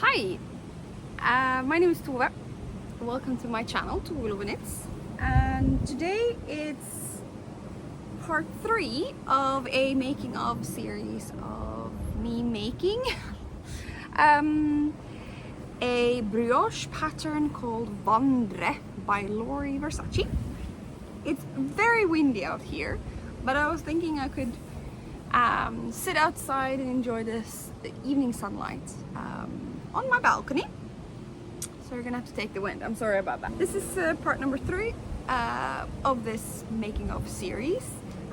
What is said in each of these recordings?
Hi, my name is Tove. Welcome to my channel, ToveLoveKnits. And today it's part 3 of a making of series of me making a brioche pattern called Vandre by Lori Versace. It's very windy out here, but I was thinking I could sit outside and enjoy the evening sunlight on my balcony. So you're gonna have to take the wind. I'm sorry about that. This is part number 3 of this making of series,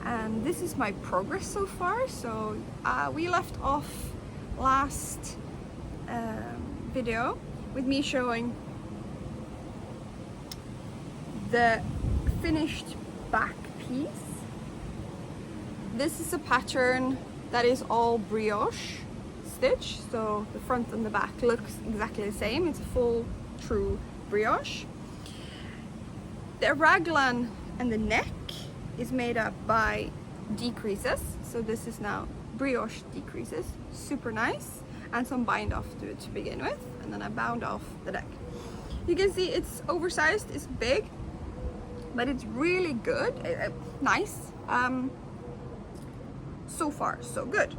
and this is my progress so far. So we left off last video with me showing the finished back piece. This is a pattern that is all brioche stitch, so the front and the back looks exactly the same. It's a full true brioche. The raglan and the neck is made up by decreases, so this is now brioche decreases, super nice, and some bind off to it to begin with, and then I bound off the neck. You can see it's oversized, it's big, but it's really good, nice. So far so good.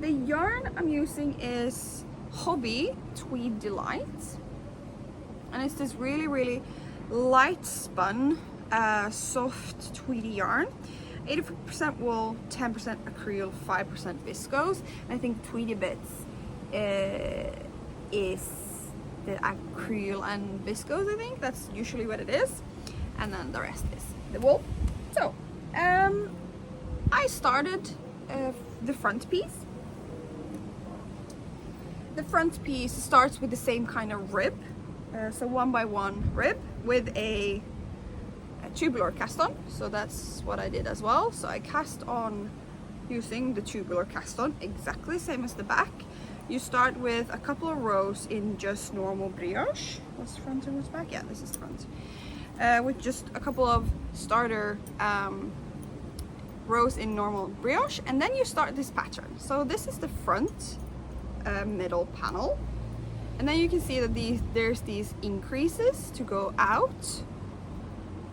The yarn I'm using is Hobby Tweed Delight, and it's this really light spun soft tweedy yarn, 80% wool, 10% acrylic, 5% viscose, and I think tweedy bits is the acrylic and viscose. I think that's usually what it is, and then the rest is the wool. So I started the front piece. The front piece starts with the same kind of rib, so 1x1 rib with a tubular cast on. So that's what I did as well. So I cast on using the tubular cast on, exactly same as the back. You start with a couple of rows in just normal brioche. What's front and what's back? Yeah, this is front. With just a couple of starter rows in normal brioche, and then you start this pattern. So this is the front middle panel, and then you can see that there's these increases to go out,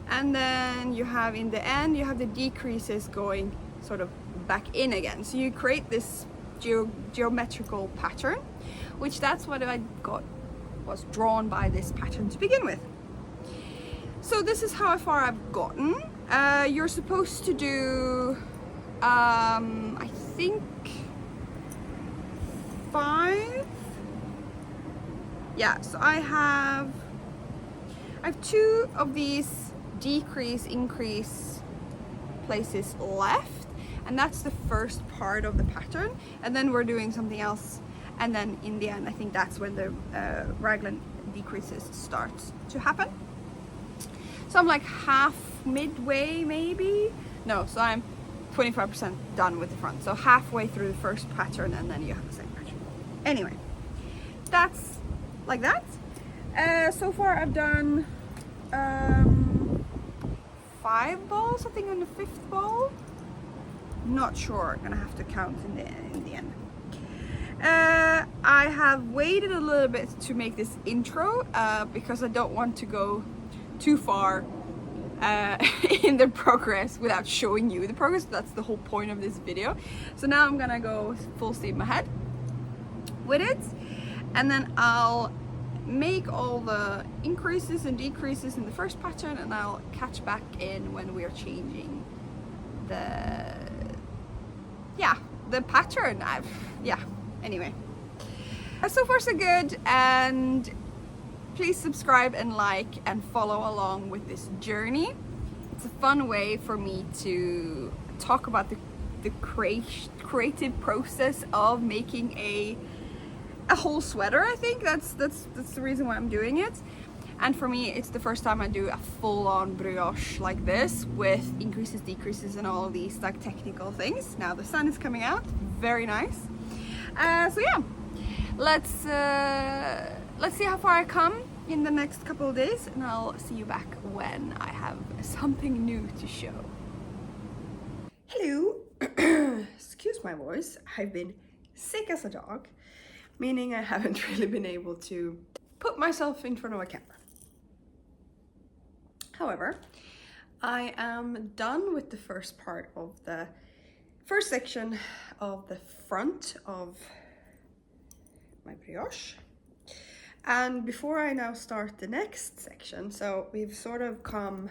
and then you have in the end you have the decreases going sort of back in again. So you create this geometrical pattern, which that's what I got was drawn by this pattern to begin with. So this is how far I've gotten. You're supposed to do I think 5. Yeah, so I have 2 of these decrease increase places left, and that's the first part of the pattern, and then we're doing something else, and then in the end I think that's when the raglan decreases start to happen. So I'm like midway maybe, no, so I'm 25% done with the front, so halfway through the first pattern, and then you have the same pattern. Anyway, that's like that. So far I've done 5 balls, I think on the 5th ball, not sure, I'm gonna have to count in the end. I have waited a little bit to make this intro because I don't want to go too far in the progress without showing you the progress. That's the whole point of this video. So now I'm gonna go full steam ahead with it, and then I'll make all the increases and decreases in the first pattern, and I'll catch back in when we're changing the pattern. Anyway, so far so good, and please subscribe and like and follow along with this journey. It's a fun way for me to talk about the creative process of making a whole sweater. I think that's the reason why I'm doing it. And for me, it's the first time I do a full-on brioche like this with increases, decreases, and all of these like technical things. Now the sun is coming out, very nice. So yeah, let's see how far I come in the next couple of days, and I'll see you back when I have something new to show. Hello. Excuse my voice, I've been sick as a dog. meaning I haven't really been able to put myself in front of a camera. However, I am done with the first part of the first section of the front of my brioche. And before I now start the next section, so we've sort of come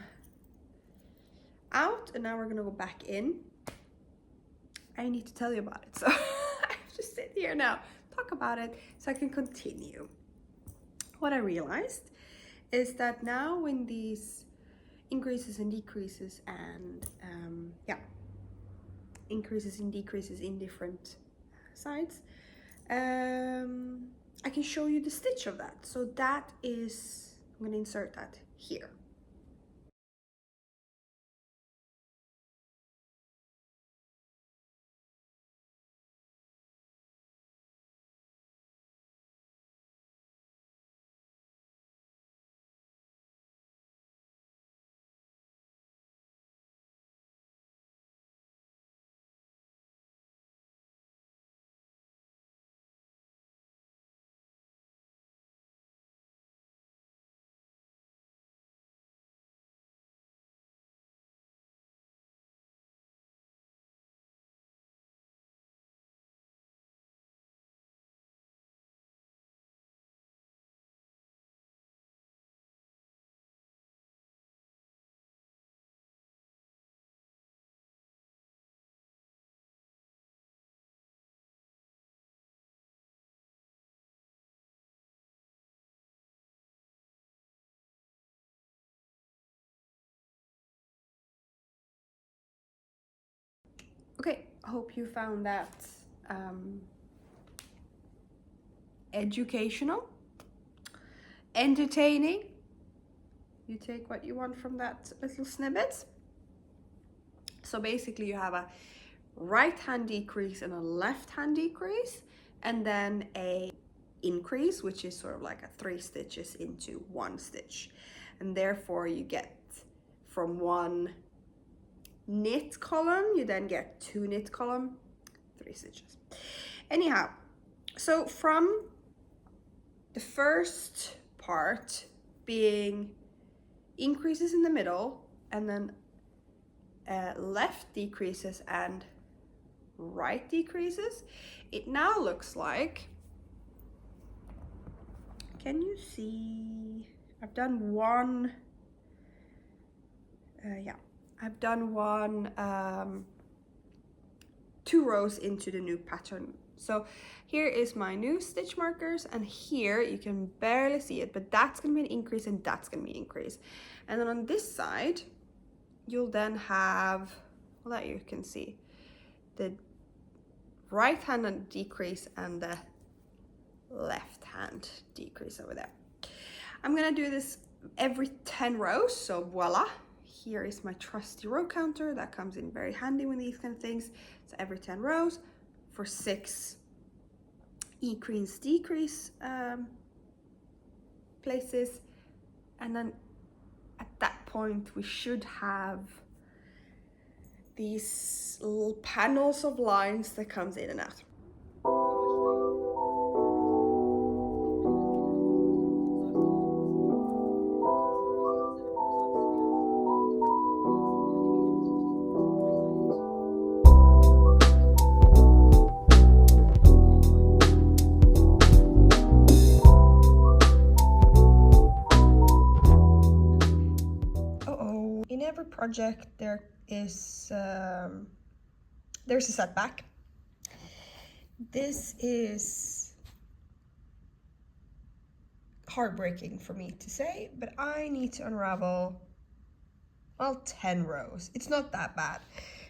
out and now we're gonna go back in. I need to tell you about it, so I have to sit here now, talk about it so I can continue. What I realized is that now when these increases and decreases and increases and decreases in different sides, I can show you the stitch of that. So that is, I'm going to insert that here. Okay, I hope you found that educational, entertaining. You take what you want from that little snippet. So basically you have a right hand decrease and a left hand decrease, and then a increase, which is sort of like a 3 stitches into 1 stitch, and therefore you get from 1 knit column you then get 2 knit column, 3 stitches. Anyhow, so from the first part being increases in the middle and then left decreases and right decreases, it now looks like, can you see, I've done one, I've done one 2 rows into the new pattern. So here is my new stitch markers, and here you can barely see it, but that's gonna be an increase and that's gonna be an increase. And then on this side you'll then have, well, that you can see the right hand decrease and the left hand decrease over there. I'm gonna do this every 10 rows, so voila, here is my trusty row counter that comes in very handy with these kind of things. So every 10 rows for 6 increase decrease places, and then at that point we should have these little panels of lines that comes in and out. In every project there is there's a setback. This is heartbreaking for me to say, but I need to unravel, well, 10 rows. It's not that bad,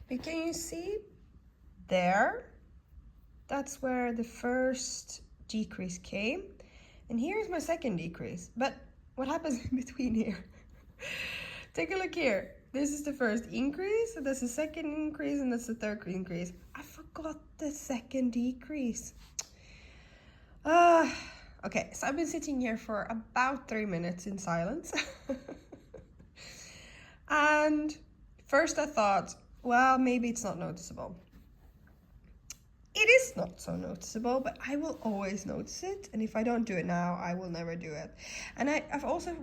but can you see there? That's where the first decrease came, and here's my second decrease. But what happens in between here? Take a look here. This is the first increase, and that's the second increase, and that's the third increase. I forgot the second decrease. Okay, so I've been sitting here for about 3 minutes in silence. And first I thought, well, maybe it's not noticeable. it is not so noticeable, but I will always notice it. And if I don't do it now, I will never do it. And I've also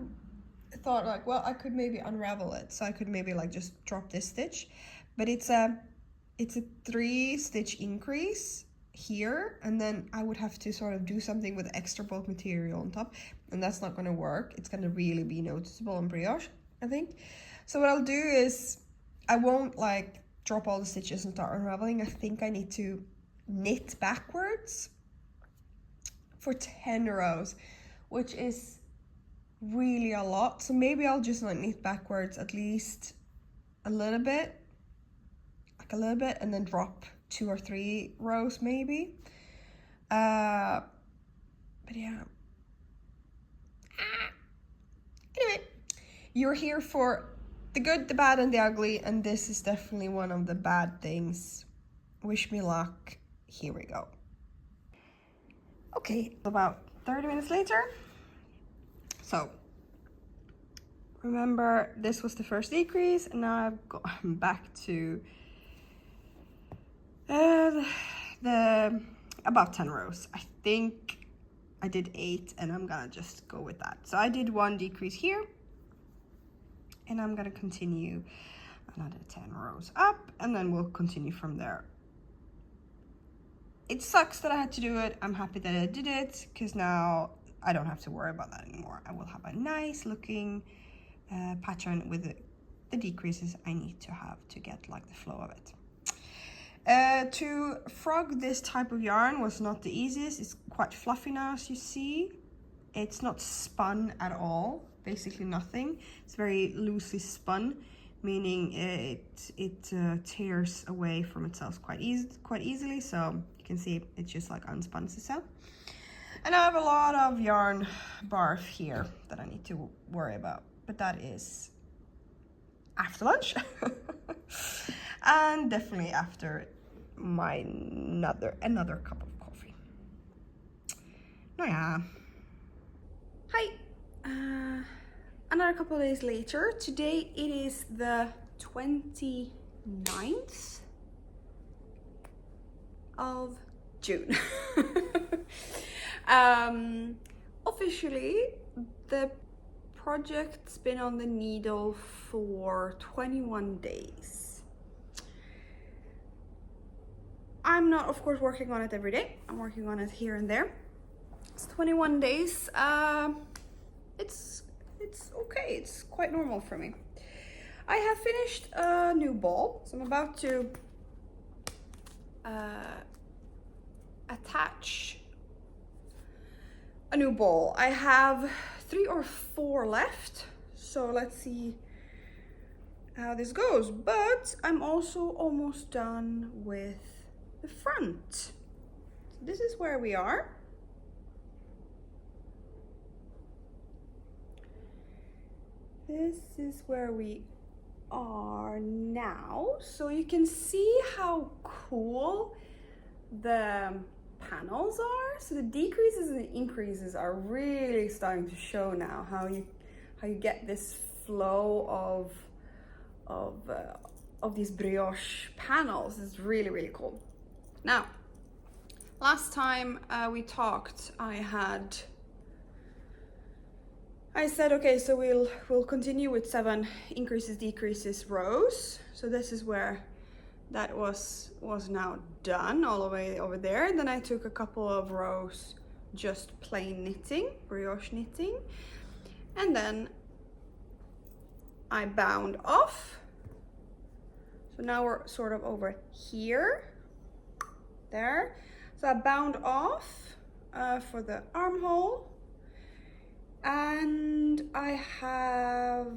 thought like, well, I could maybe unravel it. So I could maybe like just drop this stitch, but it's a 3-stitch increase here, and then I would have to sort of do something with extra bulk material on top, and that's not going to work. It's going to really be noticeable on brioche, I think. So what I'll do is I won't like drop all the stitches and start unraveling. I think I need to knit backwards for 10 rows, which is really a lot. So maybe I'll just like knit backwards at least a little bit, and then drop 2 or 3 rows maybe. But yeah. Anyway, you're here for the good, the bad, and the ugly, and this is definitely one of the bad things. Wish me luck. Here we go. Okay, about 30 minutes later. So remember, this was the first decrease, and now I've gone back to the about 10 rows. I think I did 8, and I'm gonna just go with that. So I did 1 decrease here, and I'm gonna continue another 10 rows up, and then we'll continue from there. It sucks that I had to do it. I'm happy that I did it, because now I don't have to worry about that anymore. I will have a nice looking pattern with the decreases I need to have to get like the flow of it. To frog this type of yarn was not the easiest. It's quite fluffy now, as you see. It's not spun at all, basically nothing. It's very loosely spun, meaning it tears away from itself quite easily. So you can see it just like unspuns itself. And I have a lot of yarn barf here that I need to worry about, but that is after lunch. And definitely after my another cup of coffee. Oh yeah. Hi. Another couple of days later. Today it is the 29th of June. Officially, the project's been on the needle for 21 days. I'm not, of course, working on it every day. I'm working on it here and there. It's 21 days. It's okay. It's quite normal for me. I have finished a new ball, so I'm about to attach a new ball. I have 3 or 4 left, so let's see how this goes. But I'm also almost done with the front. So this is where we are. This is where we are now. So you can see how cool the panels are. So the decreases and the increases are really starting to show now. How you get this flow of these brioche panels is really, really cool. Now, last time we talked, I said, okay, so we'll continue with 7 increases, decreases rows. So this is where that was now done, all the way over there. And then I took a couple of rows just plain knitting, brioche knitting, and then I bound off. So now we're sort of over here, there. So I bound off for the armhole, and I have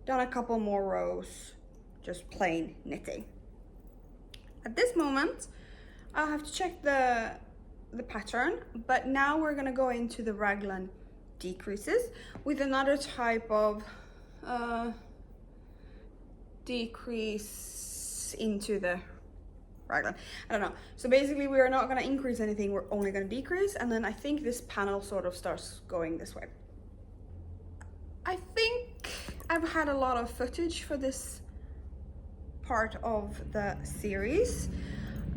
done a couple more rows just plain knitting. At this moment, I'll have to check the pattern, but now we're gonna go into the raglan decreases with another type of decrease into the raglan. I don't know. So basically we are not gonna increase anything, we're only gonna decrease, and then I think this panel sort of starts going this way. I think I've had a lot of footage for this part of the series.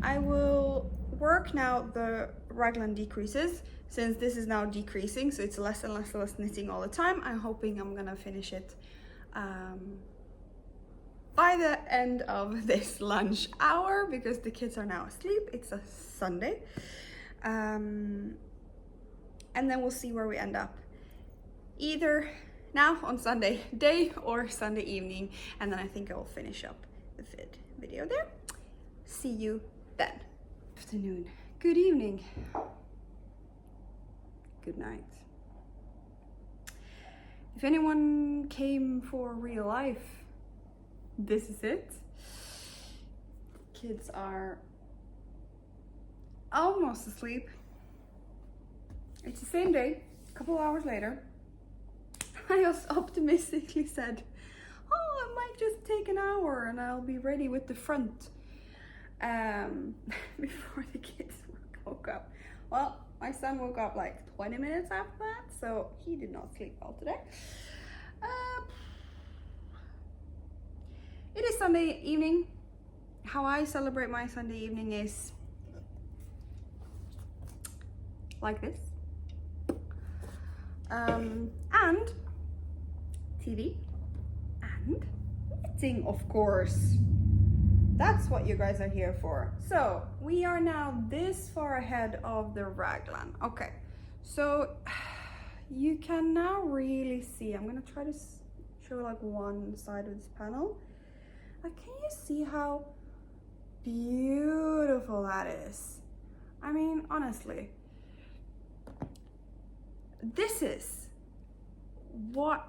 I will work now the raglan decreases, since this is now decreasing, so it's less and less and less knitting all the time. I'm hoping I'm gonna finish it by the end of this lunch hour, because the kids are now asleep. It's a Sunday. And then we'll see where we end up. Either now on Sunday day or Sunday evening, and then I think I will finish up the video there. See you then. Afternoon, good evening, good night. If anyone came for real life, this is it. Kids are almost asleep. It's the same day, a couple hours later. I just optimistically said, oh, it might just take an hour and I'll be ready with the front before the kids woke up. Well, my son woke up like 20 minutes after that, so he did not sleep well today. It is Sunday evening. How I celebrate my Sunday evening is like this. And TV and knitting, of course. That's what you guys are here for. So we are now this far ahead of the raglan. Okay, so you can now really see. I'm gonna try to show like one side of this panel. Like, can you see how beautiful that is? I mean, honestly, this is what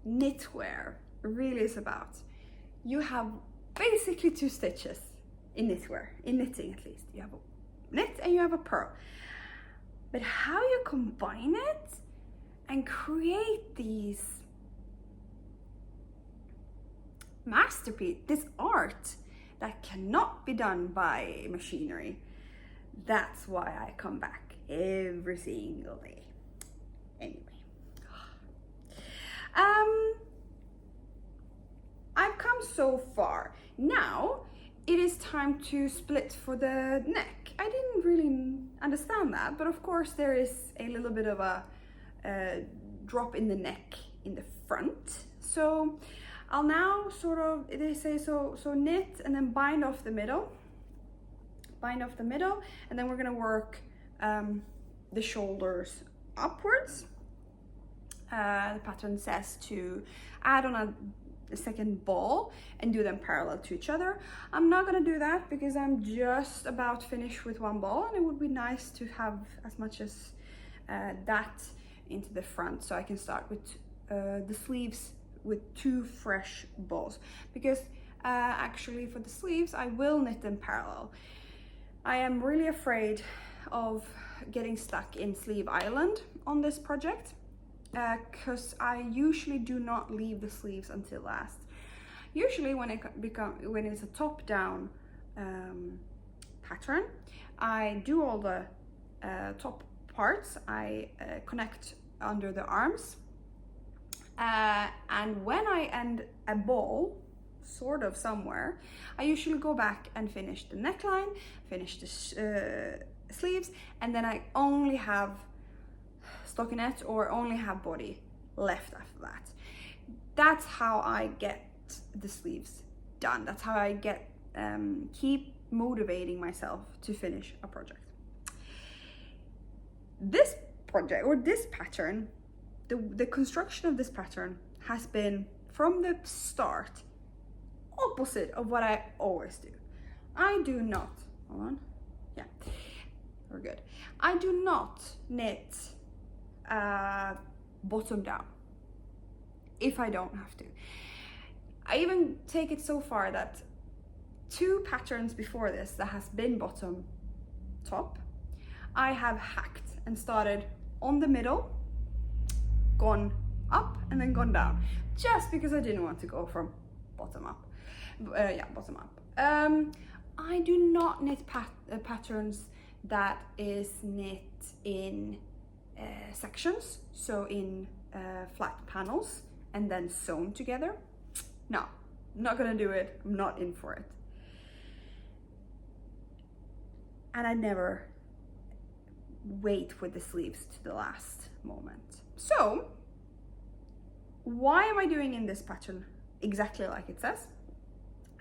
knitwear really is about. You have basically 2 stitches in knitwear, in knitting at least. You have a knit and you have a purl. But how you combine it and create these masterpiece, this art that cannot be done by machinery, that's why I come back every single day. Anyway, I've come so far. Now it is time to split for the neck. I didn't really understand that, but of course there is a little bit of a drop in the neck in the front. So I'll now sort of, they say, so knit and then bind off the middle, and then we're gonna work the shoulders upwards. The pattern says to add on a second ball and do them parallel to each other. I'm not gonna do that because I'm just about finished with one ball, and it would be nice to have as much as that into the front, so I can start with the sleeves with 2 fresh balls, because actually for the sleeves I will knit them parallel. I am really afraid of getting stuck in Sleeve Island on this project, because I usually do not leave the sleeves until last. Usually when it's a top-down pattern, I do all the top parts. I connect under the arms, and when I end a ball sort of somewhere, I usually go back and finish the neckline, finish the sleeves, and then I only have stockinette or only have body left after that. That's how I get the sleeves done. That's how I get keep motivating myself to finish a project. This project, or this pattern, the construction of this pattern has been from the start opposite of what I always do. I do not, hold on, yeah, we're good. I do not knit bottom down if I don't have to. I even take it so far that 2 patterns before this that has been bottom top, I have hacked and started on the middle, gone up and then gone down, just because I didn't want to go from bottom up. Bottom up. I do not knit patterns that is knit in sections, so in flat panels and then sewn together. No, I'm not gonna do it. I'm not in for it. and I never wait with the sleeves to the last moment. So why am I doing in this pattern exactly like it says?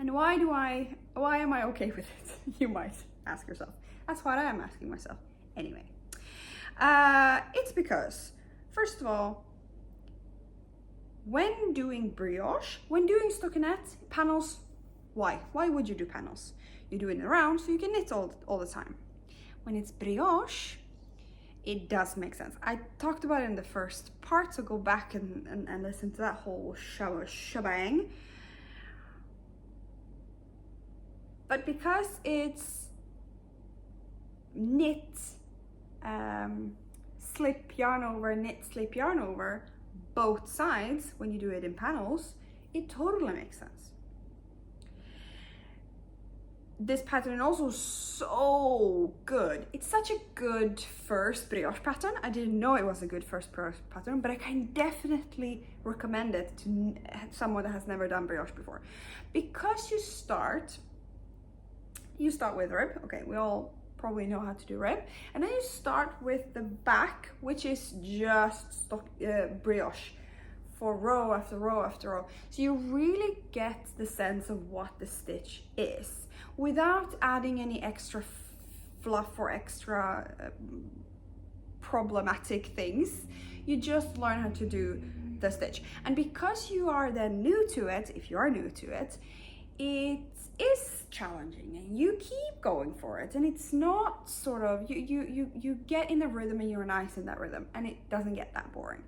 And why am I okay with it? You might ask yourself. That's what I am asking myself. Anyway, it's because, first of all, when doing brioche, when doing stockinette panels, why? Why would you do panels? You do it in a round so you can knit all the time. When it's brioche, it does make sense. I talked about it in the first part, so go back and listen to that whole shebang. But because it's knit, slip yarn over, knit, slip yarn over, both sides, when you do it in panels, it totally makes sense. This pattern is also so good. It's such a good first brioche pattern. I didn't know it was a good first brioche pattern, but I can definitely recommend it to someone that has never done brioche before. Because you start with rib. Okay, we all probably know how to do rib. And then you start with the back, which is just brioche for row after row after row. So you really get the sense of what the stitch is without adding any extra fluff or extra problematic things. You just learn how to do the stitch. And because you are then new to it, if you are new to it, it is challenging and you keep going for it, and it's not sort of, you get in the rhythm and you're nice in that rhythm, and it doesn't get that boring.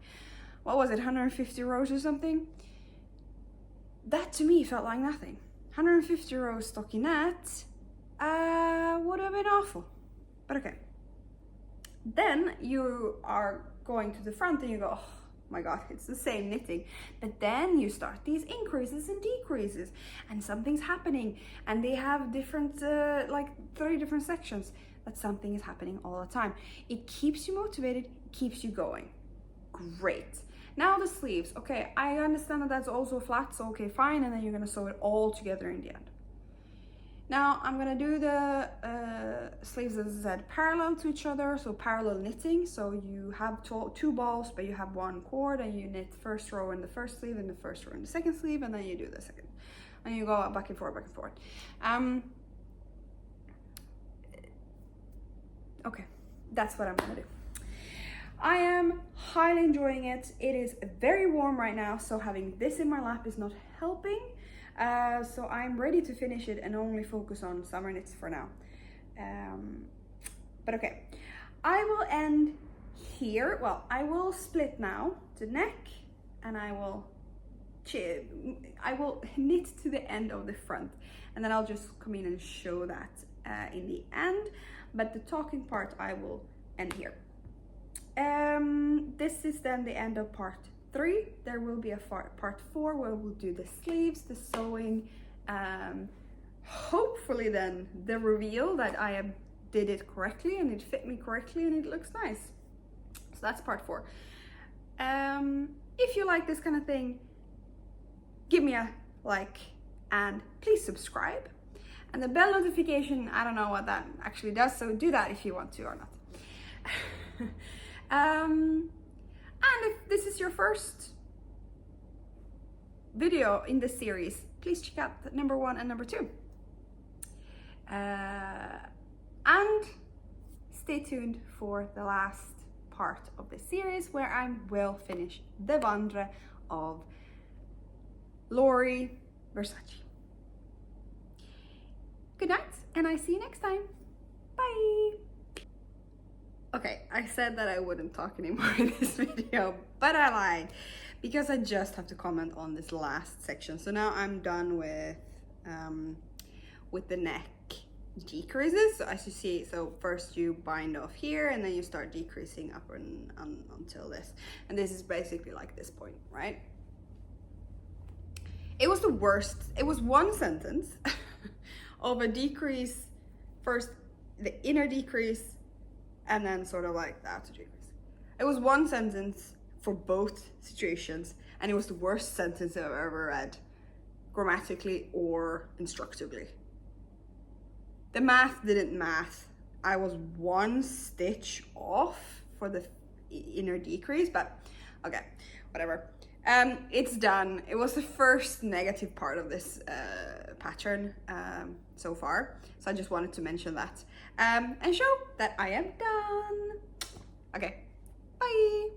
What was it, 150 rows or something? That to me felt like nothing. 150 rows stockinette would have been awful, but okay. Then you are going to the front and you go, oh my god, it's the same knitting. But then you start these increases and decreases, and something's happening, and they have different like 3 different sections. That something is happening all the time. It keeps you motivated, it keeps you going. Great. Now the sleeves. Okay, I understand that that's also flat, so okay, fine, and then you're gonna sew it all together in the end. Now I'm gonna do the sleeves, as I said, parallel to each other, so parallel knitting. So you have 2 balls, but you have 1 cord, and you knit first row in the first sleeve and the first row in the second sleeve, and then you do the second, and you go back and forth, back and forth. Okay, that's what I'm gonna do. I am highly enjoying it. It is very warm right now, so having this in my lap is not helping. So I'm ready to finish it and only focus on summer knits for now. But okay, I will end here. Well, I will split now the neck, and I will knit to the end of the front, and then I'll just come in and show that in the end. But the talking part I will end here. This is then the end of part 3. There will be a part 4 where we'll do the sleeves, the sewing, hopefully then the reveal that I did it correctly and it fit me correctly and it looks nice. So that's part 4. If you like this kind of thing, give me a like and please subscribe. And the bell notification, I don't know what that actually does, so do that if you want to or not. And if this is your first video in this series, please check out number 1 and number 2. And stay tuned for the last part of the series where I will finish the Vandre of Lori Versace. Good night, and I see you next time. Bye. Okay, I said that I wouldn't talk anymore in this video, but I lied, because I just have to comment on this last section. So now I'm done with the neck decreases. So as you see, so first you bind off here, and then you start decreasing up and until this. And this is basically like this point, right? It was the worst. It was one sentence of a decrease, first the inner decrease, and then sort of like the outer decrease. It was one sentence for both situations, and it was the worst sentence I've ever read, grammatically or instructively. The math didn't math I was 1 stitch off for the inner decrease, but okay, whatever. It's done. It was the first negative part of this pattern so far, so I just wanted to mention that and show that I am done. Okay, bye.